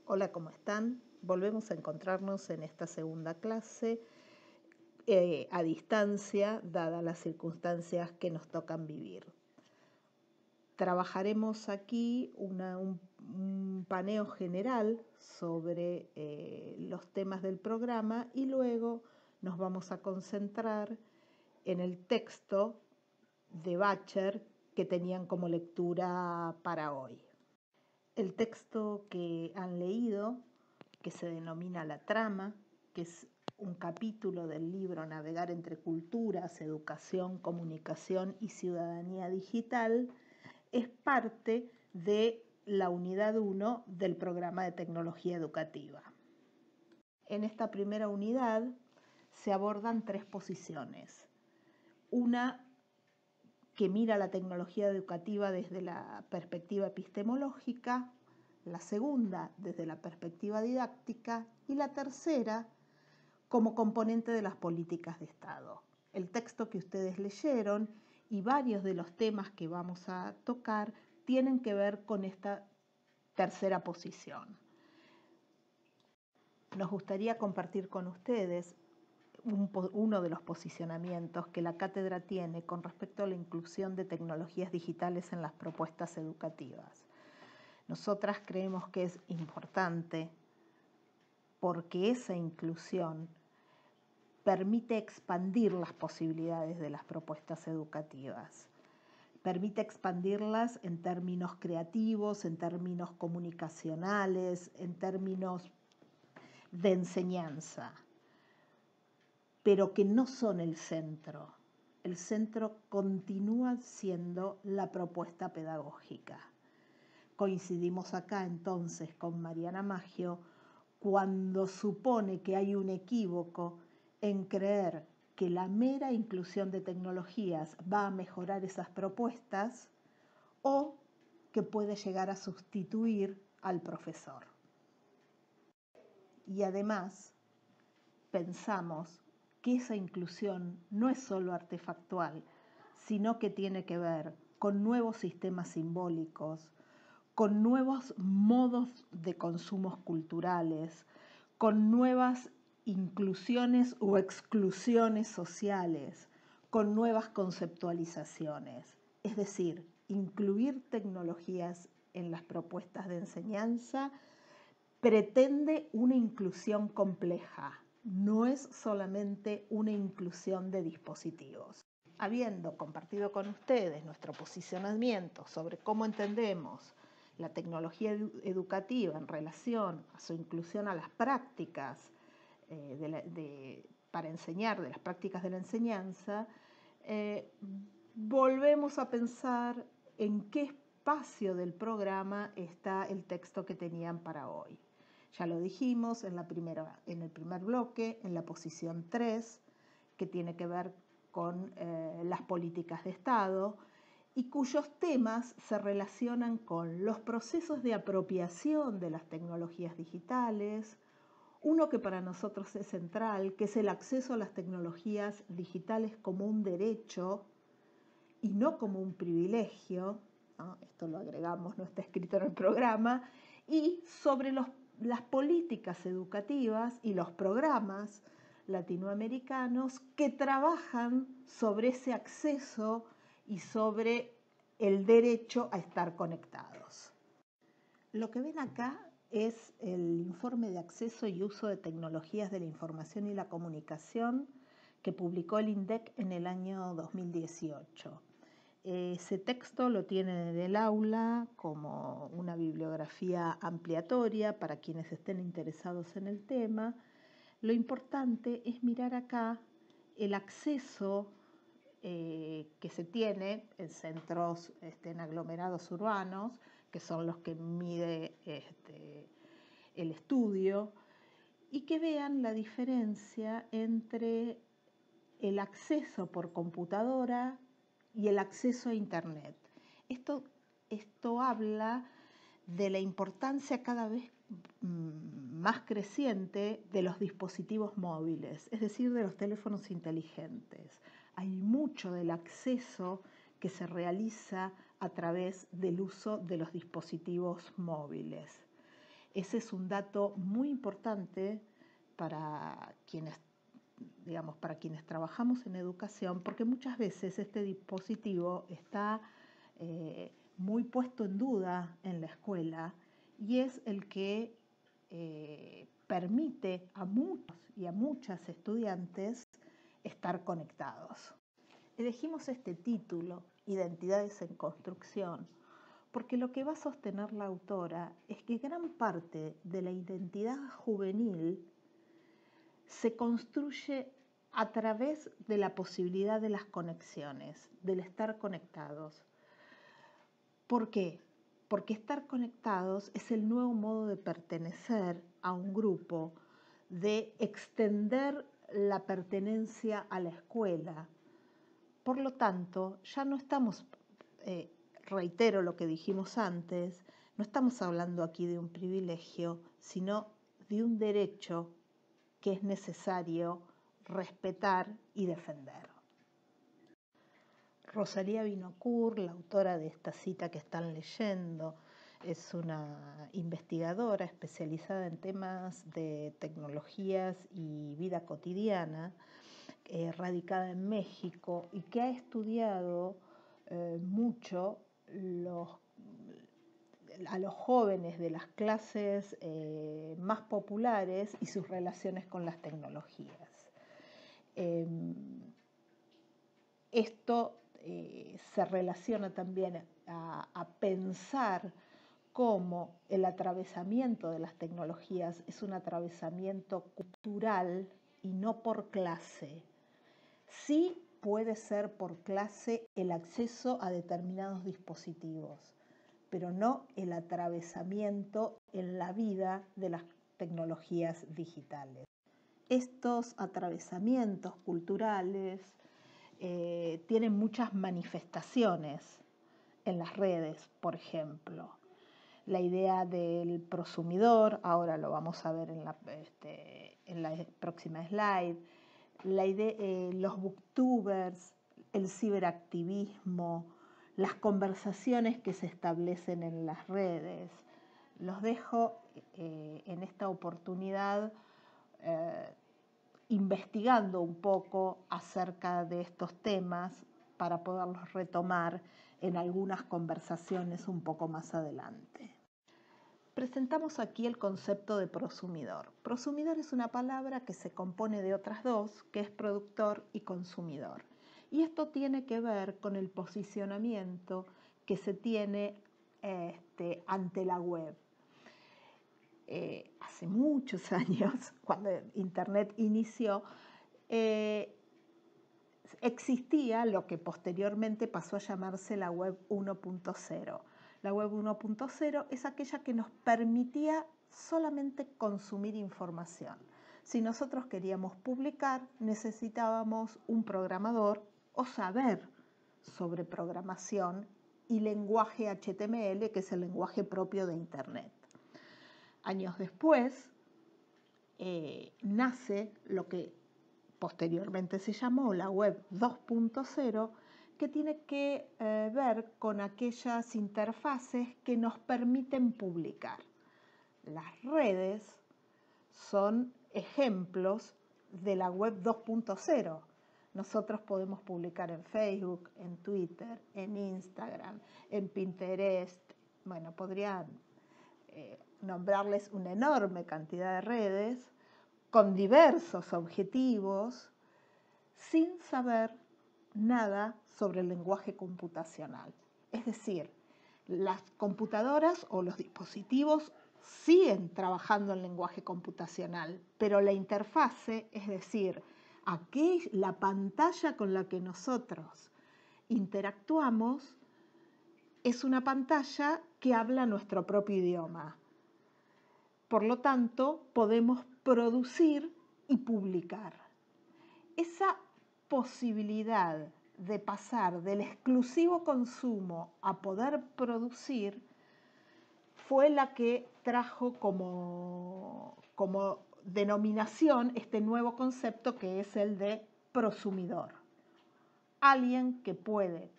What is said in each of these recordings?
Hola, ¿cómo están? Volvemos a encontrarnos en esta segunda clase a distancia, dadas las circunstancias que nos tocan vivir. Trabajaremos aquí un paneo general sobre los temas del programa y luego nos vamos a concentrar en el texto de Bacher que tenían como lectura para hoy. El texto que han leído, que se denomina La Trama, que es un capítulo del libro Navegar entre culturas, educación, comunicación y ciudadanía digital, es parte de la unidad 1 del programa de tecnología educativa. En esta primera unidad se abordan 3 posiciones. Una que mira la tecnología educativa desde la perspectiva epistemológica, la segunda desde la perspectiva didáctica y la tercera como componente de las políticas de Estado. El texto que ustedes leyeron y varios de los temas que vamos a tocar tienen que ver con esta tercera posición. Nos gustaría compartir con ustedes uno de los posicionamientos que la cátedra tiene con respecto a la inclusión de tecnologías digitales en las propuestas educativas. Nosotras creemos que es importante porque esa inclusión permite expandir las posibilidades de las propuestas educativas, permite expandirlas en términos creativos, en términos comunicacionales, en términos de enseñanza, pero que no son el centro. El centro continúa siendo la propuesta pedagógica. Coincidimos acá entonces con Mariana Maggio cuando supone que hay un equívoco en creer que la mera inclusión de tecnologías va a mejorar esas propuestas o que puede llegar a sustituir al profesor. Y además pensamos que esa inclusión no es solo artefactual, sino que tiene que ver con nuevos sistemas simbólicos, con nuevos modos de consumos culturales, con nuevas inclusiones o exclusiones sociales, con nuevas conceptualizaciones. Es decir, incluir tecnologías en las propuestas de enseñanza pretende una inclusión compleja, no es solamente una inclusión de dispositivos. Habiendo compartido con ustedes nuestro posicionamiento sobre cómo entendemos la tecnología educativa en relación a su inclusión a las prácticas para enseñar, de las prácticas de la enseñanza, volvemos a pensar en qué espacio del programa está el texto que tenían para hoy. Ya lo dijimos en el primer bloque, en la posición 3, que tiene que ver con las políticas de Estado y cuyos temas se relacionan con los procesos de apropiación de las tecnologías digitales, uno que para nosotros es central, que es el acceso a las tecnologías digitales como un derecho y no como un privilegio, ¿no? Esto lo agregamos, no está escrito en el programa, y sobre las políticas educativas y los programas latinoamericanos que trabajan sobre ese acceso y sobre el derecho a estar conectados. Lo que ven acá es el informe de acceso y uso de tecnologías de la información y la comunicación que publicó el INDEC en el año 2018. Ese texto lo tienen en el aula como una bibliografía ampliatoria para quienes estén interesados en el tema. Lo importante es mirar acá el acceso que se tiene en centros, en aglomerados urbanos, que son los que mide el estudio, y que vean la diferencia entre el acceso por computadora y el acceso a Internet. Esto habla de la importancia cada vez más creciente de los dispositivos móviles, es decir, de los teléfonos inteligentes. Hay mucho del acceso que se realiza a través del uso de los dispositivos móviles. Ese es un dato muy importante para quienes, digamos, para quienes trabajamos en educación, porque muchas veces este dispositivo está muy puesto en duda en la escuela y es el que permite a muchos y a muchas estudiantes estar conectados. Elegimos este título, Identidades en Construcción, porque lo que va a sostener la autora es que gran parte de la identidad juvenil se construye a través de la posibilidad de las conexiones, del estar conectados. ¿Por qué? Porque estar conectados es el nuevo modo de pertenecer a un grupo, de extender la pertenencia a la escuela. Por lo tanto, ya no estamos, reitero lo que dijimos antes, no estamos hablando aquí de un privilegio, sino de un derecho que es necesario respetar y defender. Rosalía Vinocourt, la autora de esta cita que están leyendo, es una investigadora especializada en temas de tecnologías y vida cotidiana, radicada en México y que ha estudiado mucho a los jóvenes de las clases más populares y sus relaciones con las tecnologías. Esto se relaciona también a pensar cómo el atravesamiento de las tecnologías es un atravesamiento cultural y no por clase. Sí puede ser por clase el acceso a determinados dispositivos, pero no el atravesamiento en la vida de las tecnologías digitales. Estos atravesamientos culturales tienen muchas manifestaciones en las redes, por ejemplo. La idea del prosumidor, ahora lo vamos a ver en la próxima slide, los booktubers, el ciberactivismo, las conversaciones que se establecen en las redes. Los dejo en esta oportunidad investigando un poco acerca de estos temas para poderlos retomar en algunas conversaciones un poco más adelante. Presentamos aquí el concepto de prosumidor. Prosumidor es una palabra que se compone de otras dos, que es productor y consumidor. Y esto tiene que ver con el posicionamiento que se tiene ante la web. Hace muchos años, cuando Internet inició, existía lo que posteriormente pasó a llamarse la web 1.0. La web 1.0 es aquella que nos permitía solamente consumir información. Si nosotros queríamos publicar, necesitábamos un programador o saber sobre programación y lenguaje HTML, que es el lenguaje propio de Internet. Años después, nace lo que posteriormente se llamó la web 2.0, que tiene que ver con aquellas interfaces que nos permiten publicar. Las redes son ejemplos de la web 2.0. Nosotros podemos publicar en Facebook, en Twitter, en Instagram, en Pinterest. Bueno, podrían nombrarles una enorme cantidad de redes con diversos objetivos, sin saber nada sobre el lenguaje computacional. Es decir, las computadoras o los dispositivos siguen trabajando en lenguaje computacional, pero la interfase, es decir, la pantalla con la que nosotros interactuamos, es una pantalla que habla nuestro propio idioma. Por lo tanto, podemos producir y publicar. Esa posibilidad de pasar del exclusivo consumo a poder producir fue la que trajo como denominación este nuevo concepto que es el de prosumidor. Alguien que puede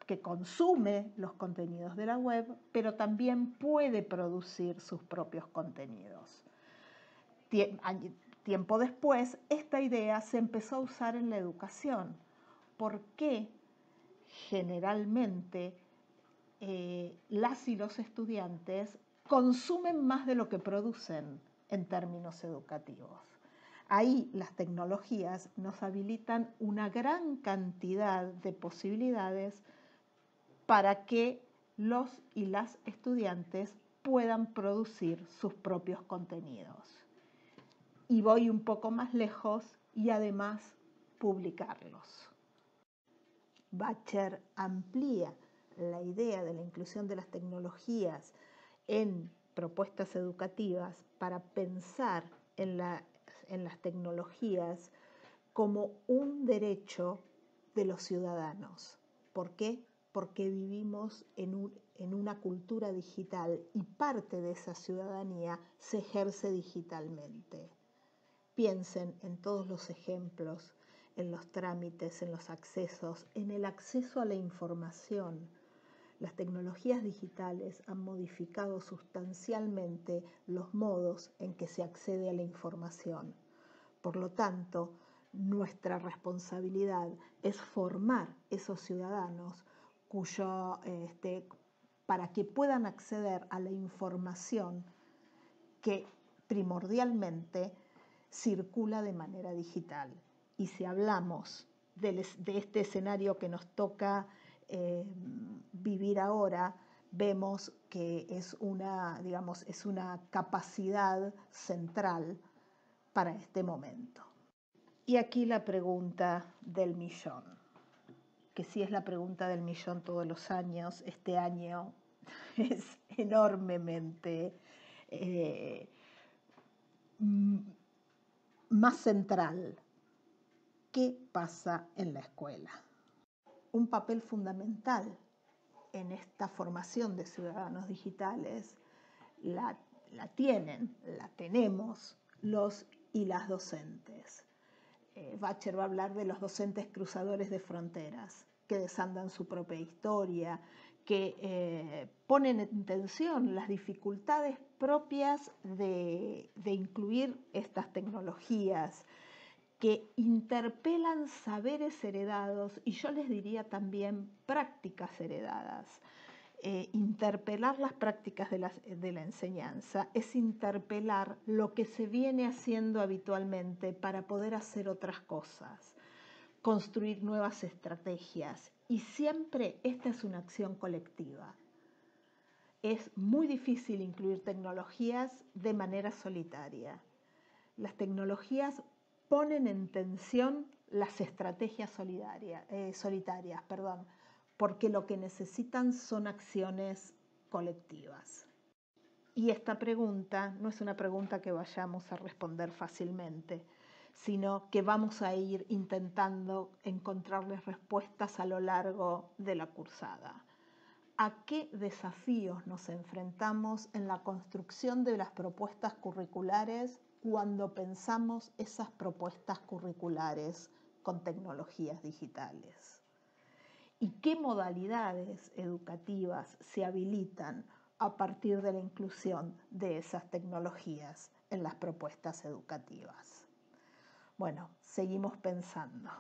que consume los contenidos de la web, pero también puede producir sus propios contenidos. Tiempo después, esta idea se empezó a usar en la educación. ¿Por qué generalmente las y los estudiantes consumen más de lo que producen en términos educativos? Ahí las tecnologías nos habilitan una gran cantidad de posibilidades para que los y las estudiantes puedan producir sus propios contenidos. Y voy un poco más lejos y además publicarlos. Bacher amplía la idea de la inclusión de las tecnologías en propuestas educativas para pensar en las tecnologías como un derecho de los ciudadanos. ¿Por qué? Porque vivimos en una cultura digital y parte de esa ciudadanía se ejerce digitalmente. Piensen en todos los ejemplos, en los trámites, en los accesos, en el acceso a la información. Las tecnologías digitales han modificado sustancialmente los modos en que se accede a la información. Por lo tanto, nuestra responsabilidad es formar esos ciudadanos para que puedan acceder a la información que primordialmente circula de manera digital. Y si hablamos de este escenario que nos toca vivir ahora, vemos que es una capacidad central para este momento. Y aquí la pregunta del millón, que sí es la pregunta del millón todos los años, este año es enormemente más central. ¿Qué pasa en la escuela? Un papel fundamental en esta formación de ciudadanos digitales la tenemos los y las docentes. Bacher va a hablar de los docentes cruzadores de fronteras, que desandan su propia historia, que ponen en tensión las dificultades propias de incluir estas tecnologías, que interpelan saberes heredados y yo les diría también prácticas heredadas. Interpelar las prácticas de la enseñanza es interpelar lo que se viene haciendo habitualmente para poder hacer otras cosas, construir nuevas estrategias, y siempre esta es una acción colectiva. Es muy difícil incluir tecnologías de manera solitaria. Las tecnologías ponen en tensión las estrategias solitarias, porque lo que necesitan son acciones colectivas. Y esta pregunta no es una pregunta que vayamos a responder fácilmente, sino que vamos a ir intentando encontrarles respuestas a lo largo de la cursada. ¿A qué desafíos nos enfrentamos en la construcción de las propuestas curriculares cuando pensamos esas propuestas curriculares con tecnologías digitales? ¿Y qué modalidades educativas se habilitan a partir de la inclusión de esas tecnologías en las propuestas educativas? Bueno, seguimos pensando.